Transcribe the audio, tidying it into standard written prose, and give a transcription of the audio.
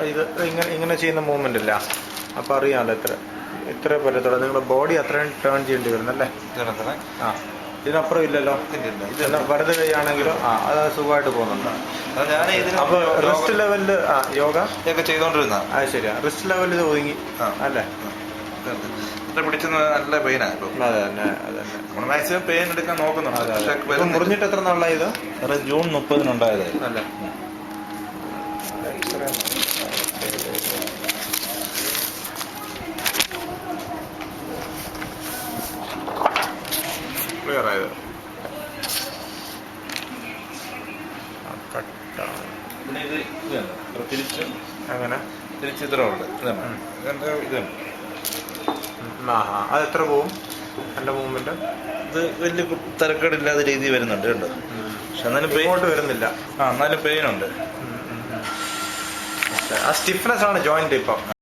ഇത് ഇങ്ങനെ ചെയ്യുന്ന മൂവ്മെന്റ് ഇല്ല, അപ്പൊ അറിയാമല്ലോ ഇത്ര പറ്റത്തുള്ളൂ. നിങ്ങളുടെ ബോഡി അത്രയും ടേൺ ചെയ്യേണ്ടി വരുന്നല്ലേ? ആ, ഇതിനപ്പുറം ഇല്ലല്ലോ. വലത് കൈയാണെങ്കിലും അത് സുഖമായിട്ട് പോകുന്നുണ്ട്. അപ്പൊ റിസ്റ്റ് ലെവലില് യോഗ ചെയ്തോണ്ടിരുന്ന അത് ശരിയാ, റിസ്റ്റ് ലെവലിൽ ഇത് ഒതുങ്ങി അല്ലേ? പിടിച്ച നല്ല പെയിനാ. അതെ തന്നെ, അതെ തന്നെ. നമ്മൾ മാക്സിമം പെയിൻ എടുക്കാൻ നോക്കുന്നുണ്ട്. മുറിഞ്ഞിട്ട് എത്ര നാളാ ഇത്? ജൂൺ 30 അല്ലേ? ക്ലിയർ ആയത്. പിന്നെ ഇത് തിരിച്ച് അങ്ങനെ തിരിച്ചിത്രമുണ്ട്. ഇതാണ് അത് എത്ര പോവും എന്റെ മൂവ്മെന്റ്? ഇത് വലിയ തരക്കേടില്ലാത്ത രീതി വരുന്നുണ്ട് കേട്ടോ. പക്ഷെ എന്നാലും പെയിൻ വരുന്നില്ല. എന്നാലും പെയിൻ ഉണ്ട്. ആ സ്റ്റിഫ്നെസ് ആണ് ജോയിന്റ് ഇപ്പം.